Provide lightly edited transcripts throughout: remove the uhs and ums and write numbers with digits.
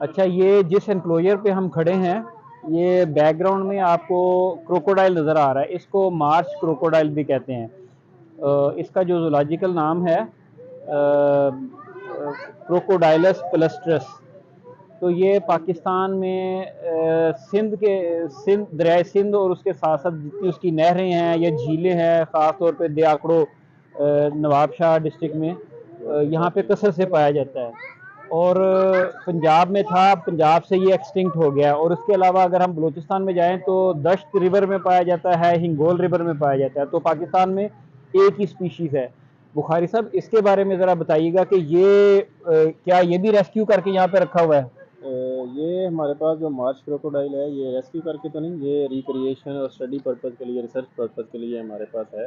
अच्छा, ये जिस एनक्लोजर पे हम खड़े हैं, ये बैकग्राउंड में आपको क्रोकोडाइल नज़र आ रहा है। इसको मार्श क्रोकोडाइल भी कहते हैं। इसका जो जूलॉजिकल नाम है क्रोकोडाइलस प्लस्ट्रस। तो ये पाकिस्तान में सिंध, दरियाए सिंध और उसके साथ साथ जितनी उसकी नहरें हैं या झीलें हैं, ख़ास तौर पे दियाकड़ो नवाबशाह डिस्ट्रिक्ट में, यहाँ पे कसर से पाया जाता है। और पंजाब में था, पंजाब से ये एक्सटिंक्ट हो गया। और उसके अलावा अगर हम बलूचिस्तान में जाएं तो दश्त रिवर में पाया जाता है, हिंगोल रिवर में पाया जाता है। तो पाकिस्तान में एक ही स्पीशीज़ है। बुखारी साहब, इसके बारे में ज़रा बताइएगा कि ये क्या ये भी रेस्क्यू करके यहाँ पे रखा हुआ है? ये हमारे पास जो मार्श क्रोकोडाइल है, ये रेस्क्यू करके तो नहीं, ये रिक्रिएशन और स्टडी पर्पज़ के लिए, रिसर्च पर्पज़ के लिए हमारे पास है।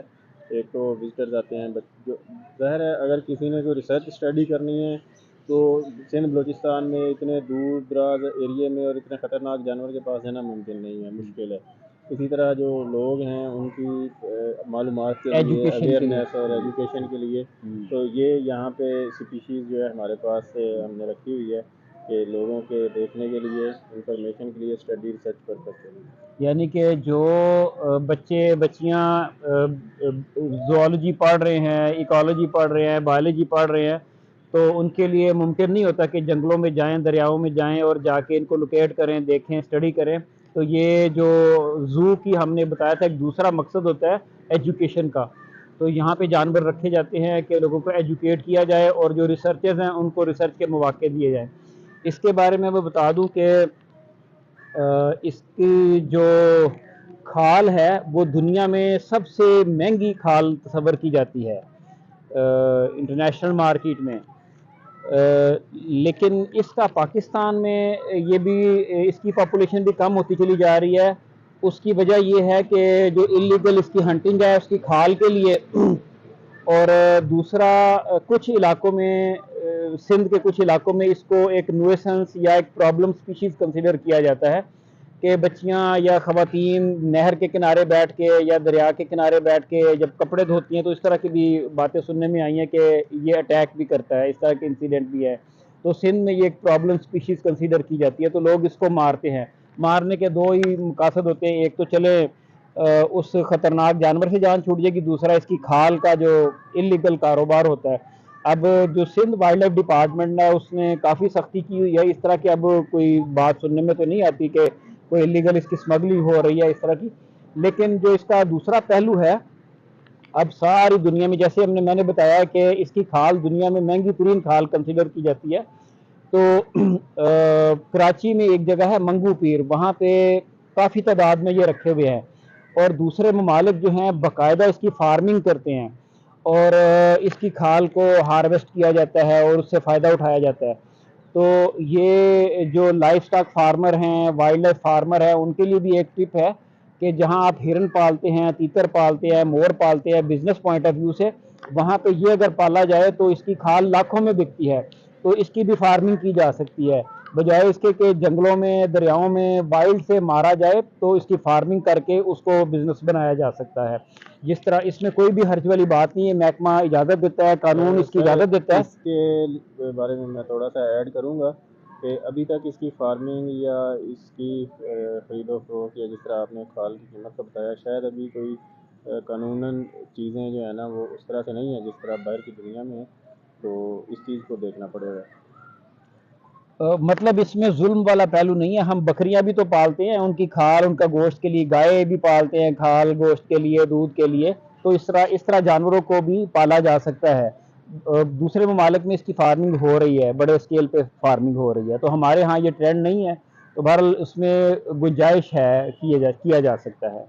एक तो विजिटर्स आते हैं, बट जो ज़ाहिर है अगर किसी ने कोई रिसर्च स्टडी करनी है तो सिंध बलूचिस्तान में इतने दूर दराज एरिए में और इतने ख़तरनाक जानवर के पास जाना मुमकिन नहीं है, मुश्किल है। इसी तरह जो लोग हैं उनकी मालूमात के लिए, एजुकेशन के लिए। अवेयरनेस और एजुकेशन के लिए, तो ये यहाँ पे स्पीशीज़ जो है हमारे पास हमने रखी हुई है कि लोगों के देखने के लिए, इंफॉर्मेशन के लिए, स्टडी रिसर्च पर्पज़ के लिए। यानी कि जो बच्चे बच्चियां ज़ूलॉजी पढ़ रहे हैं, इकोलॉजी पढ़ रहे हैं, बायोलॉजी पढ़ रहे हैं, तो उनके लिए मुमकिन नहीं होता कि जंगलों में जाएं, दरियाओं में जाएं और जाके इनको लोकेट करें, देखें, स्टडी करें। तो ये जो ज़ू की हमने बताया था, एक दूसरा मकसद होता है एजुकेशन का। तो यहाँ पे जानवर रखे जाते हैं कि लोगों को एजुकेट किया जाए और जो रिसर्चर्स हैं उनको रिसर्च के मौके दिए जाएँ। इसके बारे में मैं बता दूं कि इसकी जो खाल है वो दुनिया में सबसे महंगी खाल तस्वर की जाती है इंटरनेशनल मार्केट में। लेकिन इसका पाकिस्तान में ये भी, इसकी पॉपुलेशन भी कम होती चली जा रही है। उसकी वजह ये है कि जो इलीगल इसकी हंटिंग है उसकी खाल के लिए। और दूसरा, कुछ इलाकों में, सिंध के कुछ इलाकों में इसको एक नुएसेंस या एक प्रॉब्लम स्पीशीज़ कंसिडर किया जाता है कि बच्चियां या ख़वातीन नहर के किनारे बैठ के या दरिया के किनारे बैठ के जब कपड़े धोती हैं, तो इस तरह की भी बातें सुनने में आई हैं कि ये अटैक भी करता है, इस तरह के इंसिडेंट भी है। तो सिंध में ये एक प्रॉब्लम स्पीशीज़ कंसिडर की जाती है, तो लोग इसको मारते हैं। मारने के दो ही मकासद होते हैं, एक तो चले उस ख़तरनाक जानवर से जान छूट जाएगी, दूसरा इसकी खाल का जो इलीगल कारोबार होता है। अब जो सिंध वाइल्ड लाइफ डिपार्टमेंट है उसने काफ़ी सख्ती की हुई है। इस तरह की अब कोई बात सुनने में तो नहीं आती कि कोई इलीगल इसकी स्मगलिंग हो रही है इस तरह की। लेकिन जो इसका दूसरा पहलू है, अब सारी दुनिया में, जैसे मैंने बताया कि इसकी खाल दुनिया में महंगी तरीन खाल कंसिडर की जाती है। तो कराची में एक जगह है मंगू पीर, वहाँ पे काफ़ी तादाद में ये रखे हुए हैं। और दूसरे ममालिक जो हैं बाकायदा इसकी फार्मिंग करते हैं और इसकी खाल को हार्वेस्ट किया जाता है और उससे फ़ायदा उठाया जाता है। तो ये जो लाइफ स्टॉक फार्मर हैं, वाइल्ड लाइफ फार्मर हैं, उनके लिए भी एक टिप है कि जहाँ आप हिरन पालते हैं, तीतर पालते हैं, मोर पालते हैं, बिजनेस पॉइंट ऑफ व्यू से वहाँ पे ये अगर पाला जाए तो इसकी खाल लाखों में बिकती है। तो इसकी भी फार्मिंग की जा सकती है, बजाय इसके कि जंगलों में, दरियाओं में वाइल्ड से मारा जाए। तो इसकी फार्मिंग करके उसको बिजनेस बनाया जा सकता है। जिस तरह इसमें कोई भी हर्ज वाली बात नहीं है, महकमा इजाज़त देता है, कानून इसकी सर, इजाज़त देता है। इसके बारे में मैं थोड़ा सा ऐड करूँगा कि अभी तक इसकी फार्मिंग या इसकी ख़रीदो फरोख्त, या जिस तरह आपने खाल की कीमत का बताया, शायद अभी कोई कानूनन चीज़ें जो है ना वो उस तरह से नहीं है जिस तरह बाहर की दुनिया में है। तो इस चीज़ को देखना पड़ेगा। मतलब इसमें जुल्म वाला पहलू नहीं है। हम बकरियां भी तो पालते हैं उनकी खाल, उनका गोश्त के लिए, गाय भी पालते हैं खाल गोश्त के लिए, दूध के लिए। तो इस तरह जानवरों को भी पाला जा सकता है। दूसरे ममालिक में इसकी फार्मिंग हो रही है, बड़े स्केल पे फार्मिंग हो रही है। तो हमारे यहाँ ये ट्रेंड नहीं है। तो बहरहाल उसमें गुंजाइश है, किया जा सकता है।